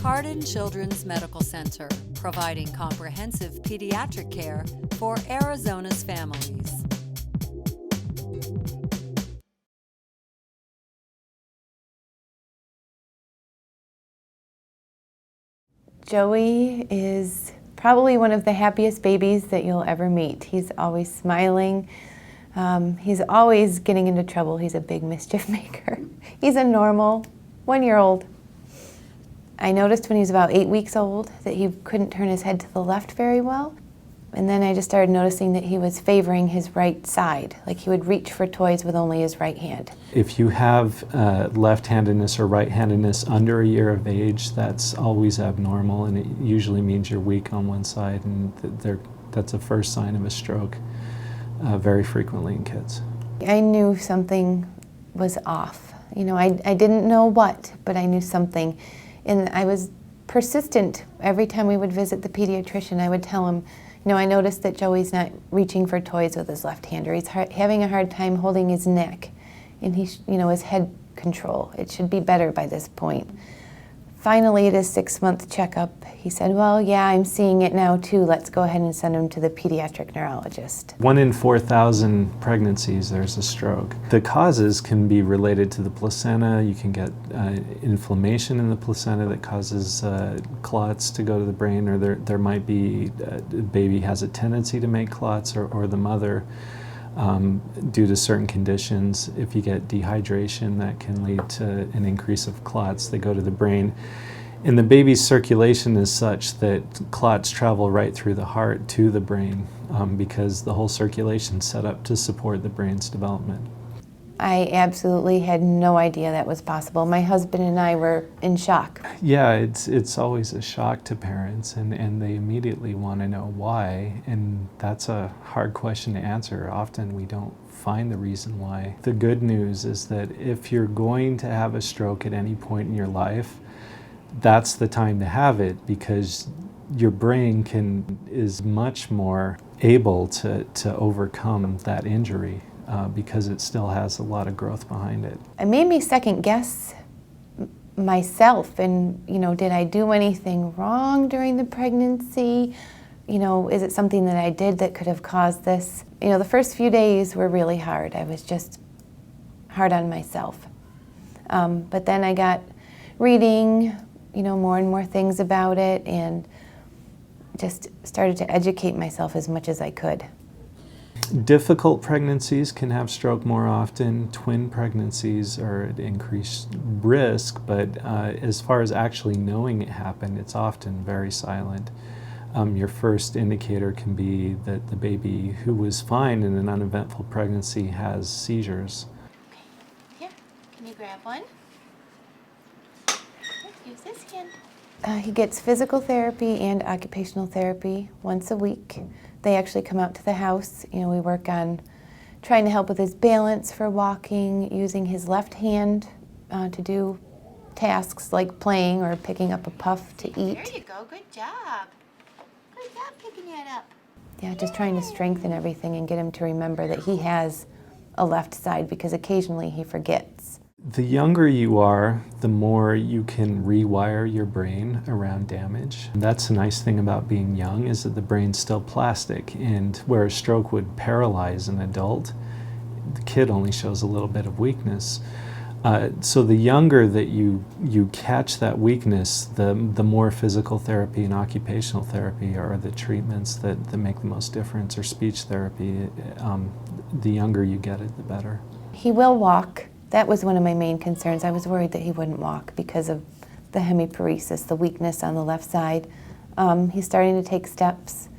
Cardon Children's Medical Center, providing comprehensive pediatric care for Arizona's families. Joey is probably one of the happiest babies that you'll ever meet. He's always smiling. He's always getting into trouble. He's a big mischief maker. He's a normal 1-year-old. I noticed when he was about 8 weeks old that he couldn't turn his head to the left very well. And then I just started noticing that he was favoring his right side, like he would reach for toys with only his right hand. If you have left-handedness or right-handedness under a year of age, that's always abnormal, and it usually means you're weak on one side, and that's a first sign of a stroke very frequently in kids. I knew something was off. You know, I didn't know what, but I knew something. And I was persistent. Every time we would visit the pediatrician, I would tell him, you know, I noticed that Joey's not reaching for toys with his left hand, or he's having a hard time holding his neck, and his head control. It should be better by this point. Finally, at his 6-month checkup, he said, well, yeah, I'm seeing it now too. Let's go ahead and send him to the pediatric neurologist. 1 in 4,000 pregnancies, there's a stroke. The causes can be related to the placenta. You can get inflammation in the placenta that causes clots to go to the brain, or there might be, the baby has a tendency to make clots, or the mother. Due to certain conditions, if you get dehydration, that can lead to an increase of clots that go to the brain. And the baby's circulation is such that clots travel right through the heart to the brain because the whole circulation is set up to support the brain's development. I absolutely had no idea that was possible. My husband and I were in shock. Yeah, it's always a shock to parents, and they immediately want to know why, and that's a hard question to answer. Often we don't find the reason why. The good news is that if you're going to have a stroke at any point in your life, that's the time to have it, because your brain is much more able to overcome that injury. Because it still has a lot of growth behind it. It made me second guess myself, and did I do anything wrong during the pregnancy? Is it something that I did that could have caused this? The first few days were really hard. I was just hard on myself. But then I got reading, more and more things about it, and just started to educate myself as much as I could. Difficult pregnancies can have stroke more often. Twin pregnancies are at increased risk, but as far as actually knowing it happened, it's often very silent. Your first indicator can be that the baby who was fine in an uneventful pregnancy has seizures. Okay, here, can you grab one? Use this hand. He gets physical therapy and occupational therapy once a week. They actually come out to the house. We work on trying to help with his balance for walking, using his left hand to do tasks like playing or picking up a puff to eat. There you go, good job. Good job picking it up. Yeah, just trying to strengthen everything and get him to remember that he has a left side, because occasionally he forgets. The younger you are, the more you can rewire your brain around damage. That's the nice thing about being young, is that the brain's still plastic, and where a stroke would paralyze an adult, the kid only shows a little bit of weakness. So the younger that you catch that weakness, the more physical therapy and occupational therapy are the treatments that make the most difference, or speech therapy. The younger you get it, the better. He will walk. That was one of my main concerns. I was worried that he wouldn't walk because of the hemiparesis, the weakness on the left side. He's starting to take steps.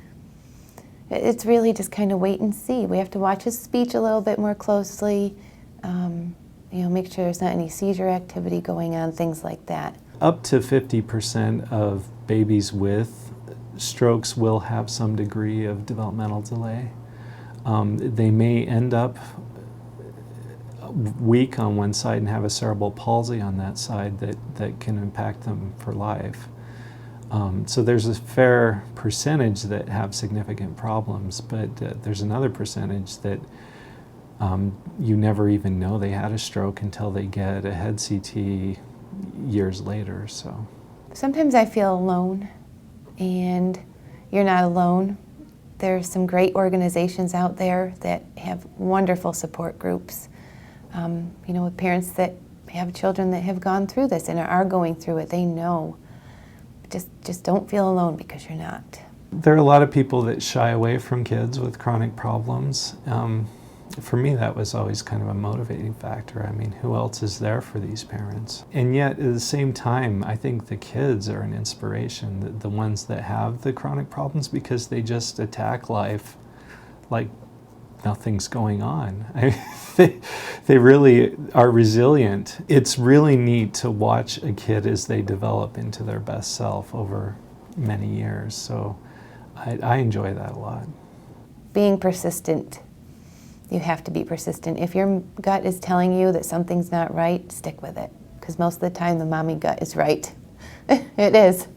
It's really just kind of wait and see. We have to watch his speech a little bit more closely, make sure there's not any seizure activity going on, things like that. Up to 50% of babies with strokes will have some degree of developmental delay. They may end up weak on one side and have a cerebral palsy on that side that can impact them for life. So there's a fair percentage that have significant problems, but there's another percentage that you never even know they had a stroke until they get a head CT years later. So Sometimes I feel alone, and you're not alone. There's some great organizations out there that have wonderful support groups. You know, with parents that have children that have gone through this and are going through it, they know. Just don't feel alone, because you're not. There are a lot of people that shy away from kids with chronic problems. For me, that was always kind of a motivating factor. I mean, who else is there for these parents? And yet, at the same time, I think the kids are an inspiration, the ones that have the chronic problems, because they just attack life like nothing's going on. They really are resilient. It's really neat to watch a kid as they develop into their best self over many years. So I enjoy that a lot. Being persistent. You have to be persistent. If your gut is telling you that something's not right, stick with it. Because most of the time the mommy gut is right. It is.